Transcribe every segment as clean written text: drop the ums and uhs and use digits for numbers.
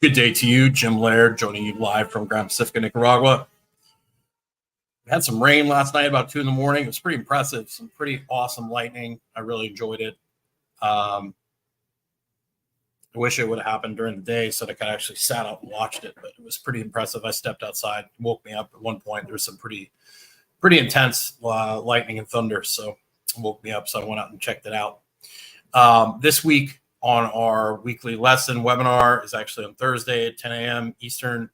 Good day to you, Jim Laird, joining you live from Grand Pacifica, Nicaragua. We had some rain last night about 2 in the morning. It was pretty impressive. Some pretty awesome lightning. I really enjoyed it. I wish it would have happened during the day so that I could actually sat out and watched it, but it was pretty impressive. I stepped outside, woke me up at one point. There was some pretty intense lightning and thunder, so it woke me up, so I went out and checked it out. This week, on our weekly lesson webinar is actually on Thursday at 10 a.m. Eastern.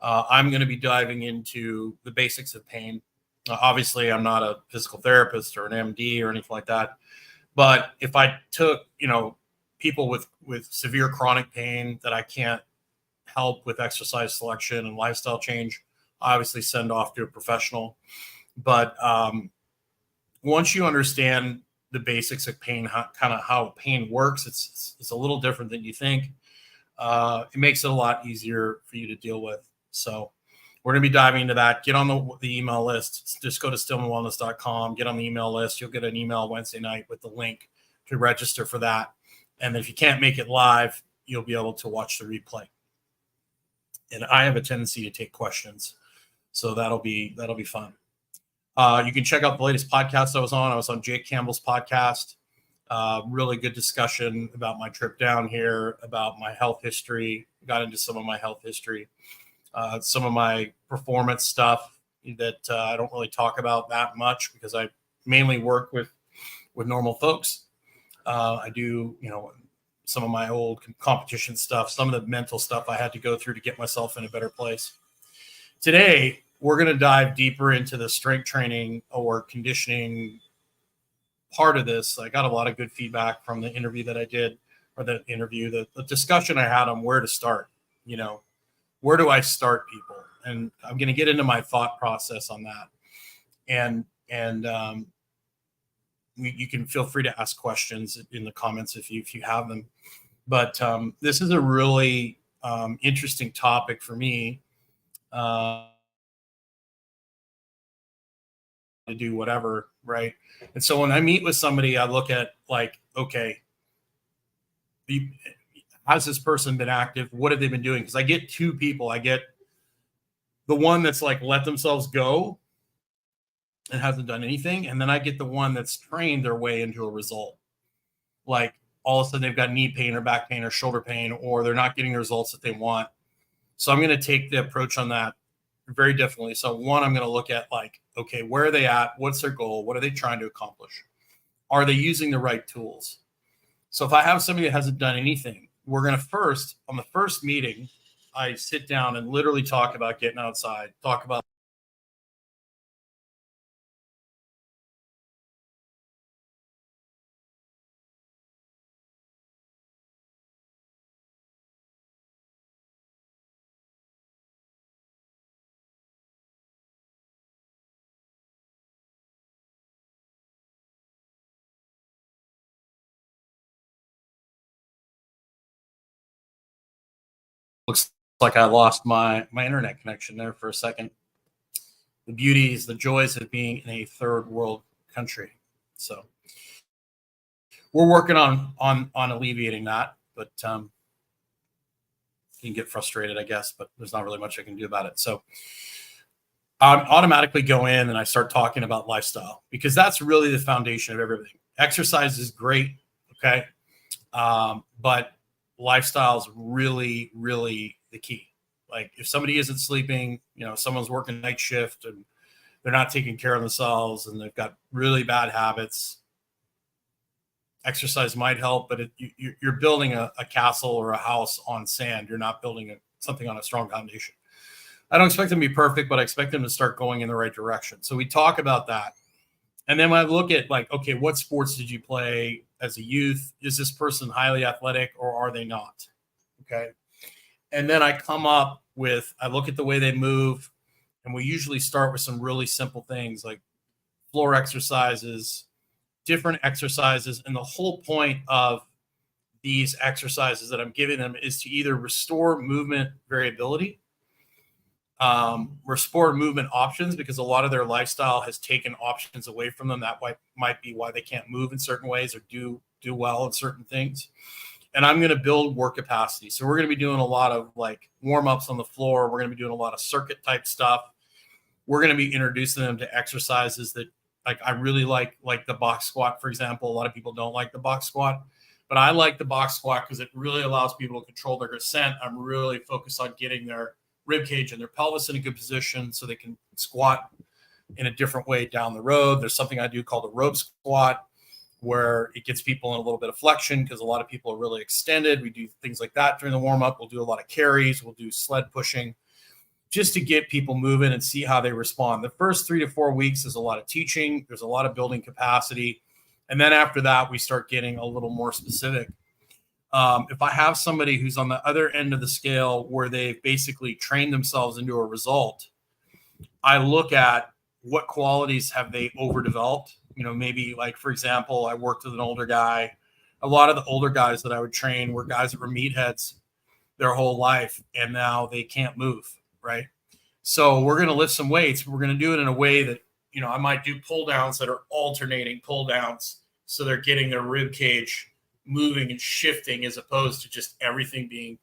I'm going to be diving into the basics of pain. Obviously, I'm not a physical therapist or an MD or anything like that. But if I took, people with severe chronic pain that I can't help with exercise selection and lifestyle change, I obviously send off to a professional. But once you understand the basics of pain, how pain works, it's a little different than you think. It makes it a lot easier for you to deal with. So we're going to be diving into that. Get on the email list. Just go to stillmanwellness.com, get on the email list. You'll get an email Wednesday night with the link to register for that. And if you can't make it live, you'll be able to watch the replay. And I have a tendency to take questions, so that'll be fun. You can check out the latest podcast I was on. I was on Jake Campbell's podcast. Really good discussion about my trip down here, about my health history. Got into some of my health history, some of my performance stuff that I don't really talk about that much because I mainly work with normal folks. I do, some of my old competition stuff, some of the mental stuff I had to go through to get myself in a better place. Today, we're going to dive deeper into the strength training or conditioning part of this. I got a lot of good feedback from the interview that I did, or the discussion I had on where to start. Where do I start people? And I'm going to get into my thought process on that. And you can feel free to ask questions in the comments if you have them. But this is a really interesting topic for me. To do whatever, right? And so when I meet with somebody, I look at okay, has this person been active? What have they been doing? Because I get two people. I get the one that's let themselves go and hasn't done anything. And then I get the one that's trained their way into a result. Like all of a sudden they've got knee pain or back pain or shoulder pain, or they're not getting the results that they want. So I'm going to take the approach on that very differently. So one, I'm going to look at okay, where are they at? What's their goal? What are they trying to accomplish? Are they using the right tools? So if I have somebody that hasn't done anything, we're going to on the first meeting, I sit down and literally talk about getting outside, talk about looks like I lost my internet connection there for a second. The beauties, the joys of being in a third world country. So we're working on alleviating that, but you can get frustrated, I guess, but there's not really much I can do about it. So I automatically go in and I start talking about lifestyle, because that's really the foundation of everything. Exercise is great, okay, but lifestyle is really, really the key. If somebody isn't sleeping, someone's working night shift and they're not taking care of themselves and they've got really bad habits, exercise might help, but you're building a castle or a house on sand. You're not building something on a strong foundation. I don't expect them to be perfect, but I expect them to start going in the right direction. So we talk about that. And then when I look at okay, what sports did you play as a youth? Is this person highly athletic or are they not? Okay. And then I look at the way they move, and we usually start with some really simple things like floor exercises, different exercises. And the whole point of these exercises that I'm giving them is to either restore movement variability, restore movement options, because a lot of their lifestyle has taken options away from them. That might be why they can't move in certain ways or do well in certain things. and I'm going to build work capacity. So we're going to be doing a lot of like warm-ups on the floor. We're going to be doing a lot of circuit type stuff. We're going to be introducing them to exercises that, like, I really like the box squat, for example. A lot of people don't like the box squat, but I like the box squat because it really allows people to control their descent. I'm really focused on getting their rib cage and their pelvis in a good position so they can squat in a different way down the road. There's something I do called a rope squat, where it gets people in a little bit of flexion because a lot of people are really extended. We do things like that during the warm-up. We'll do a lot of carries. We'll do sled pushing just to get people moving and see how they respond. The first 3 to 4 weeks is a lot of teaching. There's a lot of building capacity. And then after that, we start getting a little more specific. If I have somebody who's on the other end of the scale where they've basically trained themselves into a result, I look at what qualities have they overdeveloped. Maybe like, for example, I worked with an older guy. A lot of the older guys that I would train were guys that were meatheads their whole life, and now they can't move, right? So we're going to lift some weights. We're going to do it in a way that, I might do pull downs that are alternating pull downs. So they're getting their rib cage moving and shifting as opposed to just everything being,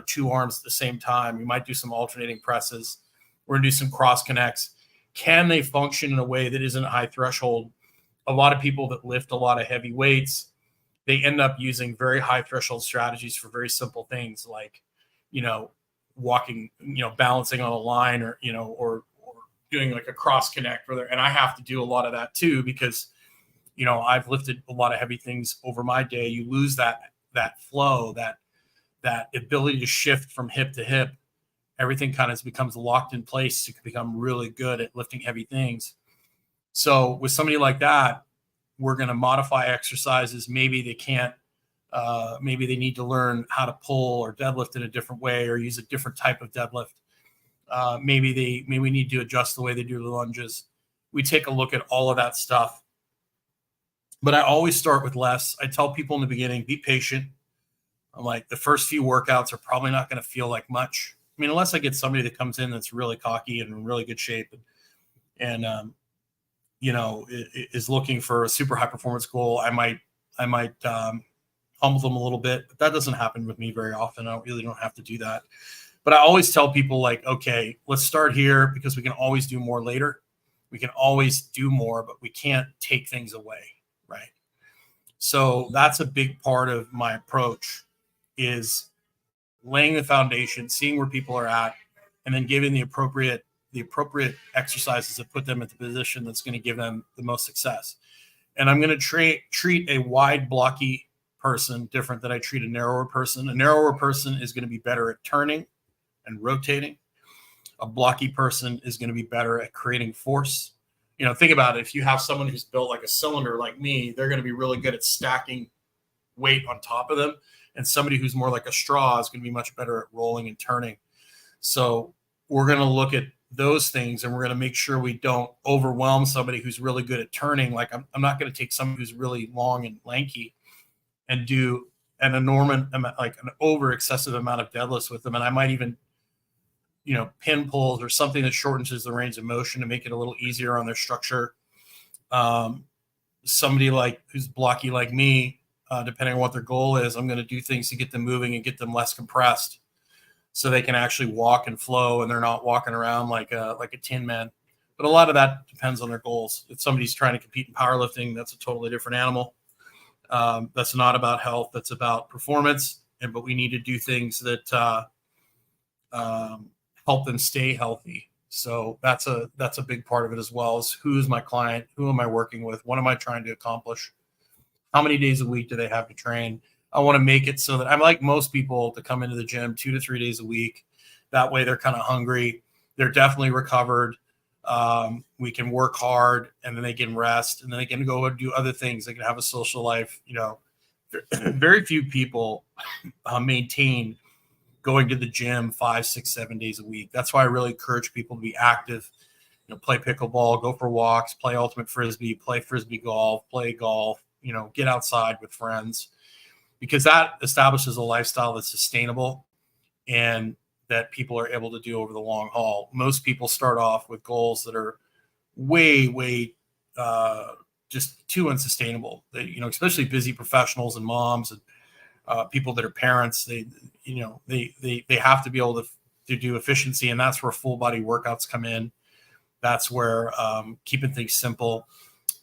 2 arms at the same time. We might do some alternating presses. We're going to do some cross connects. Can they function in a way that isn't high threshold? A lot of people that lift a lot of heavy weights, they end up using very high threshold strategies for very simple things like, walking, balancing on a line, or doing like a cross connect and I have to do a lot of that too, because, I've lifted a lot of heavy things over my day. You lose that flow, that ability to shift from hip to hip. Everything kind of becomes locked in place to become really good at lifting heavy things. So with somebody like that, we're going to modify exercises. Maybe they can't, maybe they need to learn how to pull or deadlift in a different way or use a different type of deadlift. Maybe we need to adjust the way they do the lunges. We take a look at all of that stuff. But I always start with less. I tell people in the beginning, be patient. I'm like, the first few workouts are probably not going to feel like much. I mean, unless I get somebody that comes in that's really cocky and in really good shape and is looking for a super high performance goal, I might humble them a little bit, but that doesn't happen with me very often. I really don't have to do that. But I always tell people, like, okay, let's start here because we can always do more later. We can always do more, but we can't take things away, right? So that's a big part of my approach, is laying the foundation, seeing where people are at, and then giving the appropriate exercises that put them in the position that's going to give them the most success. And I'm going to treat a wide, blocky person different than I treat a narrower person. A narrower person is going to be better at turning and rotating. A blocky person is going to be better at creating force. Think about it. If you have someone who's built like a cylinder like me, they're going to be really good at stacking weight on top of them. And somebody who's more like a straw is going to be much better at rolling and turning. So we're going to look at those things, and we're going to make sure we don't overwhelm somebody who's really good at turning. Like I'm not going to take someone who's really long and lanky and do an enormous, like an over excessive amount of deadlifts with them. And I might even, pin pulls or something that shortens the range of motion to make it a little easier on their structure. Somebody who's blocky like me, depending on what their goal is, I'm going to do things to get them moving and get them less compressed so they can actually walk and flow and they're not walking around like a tin man. But a lot of that depends on their goals. If somebody's trying to compete in powerlifting, that's a totally different animal. That's not about health. That's about performance. But we need to do things that help them stay healthy. So that's a big part of it as well, is who's my client? Who am I working with? What am I trying to accomplish? How many days a week do they have to train? I want to make it so that I'm like most people to come into the gym 2 to 3 days a week. That way they're kind of hungry. They're definitely recovered. We can work hard and then they can rest and then they can go and do other things. They can have a social life. Very few people maintain going to the gym 5, 6, 7 days a week. That's why I really encourage people to be active. Play pickleball, go for walks, play ultimate frisbee, play frisbee golf, play golf, get outside with friends, because that establishes a lifestyle that's sustainable and that people are able to do over the long haul. Most people start off with goals that are way just too unsustainable. They, especially busy professionals and moms and people that are parents, they have to be able to do efficiency, and that's where full body workouts come in. That's where keeping things simple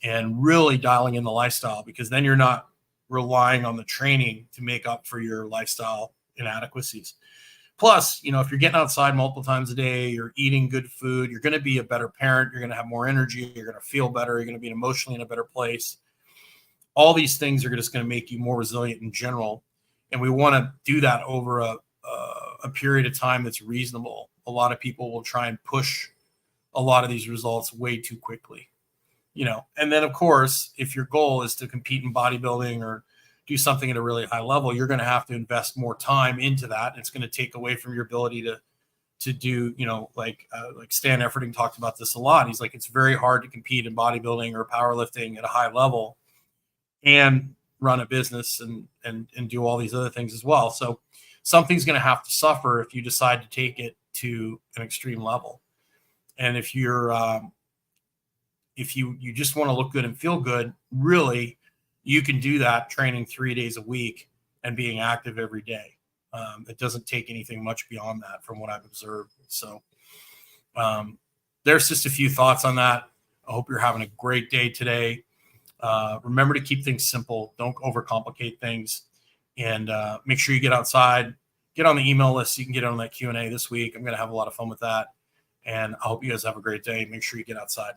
and really dialing in the lifestyle, because then you're not relying on the training to make up for your lifestyle inadequacies. Plus, if you're getting outside multiple times a day, you're eating good food, you're going to be a better parent, you're going to have more energy, you're going to feel better, you're going to be emotionally in a better place. All these things are just going to make you more resilient in general. And we want to do that over a period of time that's reasonable. A lot of people will try and push a lot of these results way too quickly. And then of course, if your goal is to compete in bodybuilding or do something at a really high level, you're going to have to invest more time into that. It's going to take away from your ability to do, like Stan Efferding talked about this a lot. He's like, it's very hard to compete in bodybuilding or powerlifting at a high level and run a business and do all these other things as well. So something's going to have to suffer if you decide to take it to an extreme level. And if you're, if you just want to look good and feel good, really, you can do that training 3 days a week and being active every day. It doesn't take anything much beyond that from what I've observed. So there's just a few thoughts on that. I hope you're having a great day today. Remember to keep things simple. Don't overcomplicate things, and make sure you get outside, get on the email list so you can get on that Q&A this week. I'm going to have a lot of fun with that. And I hope you guys have a great day. Make sure you get outside.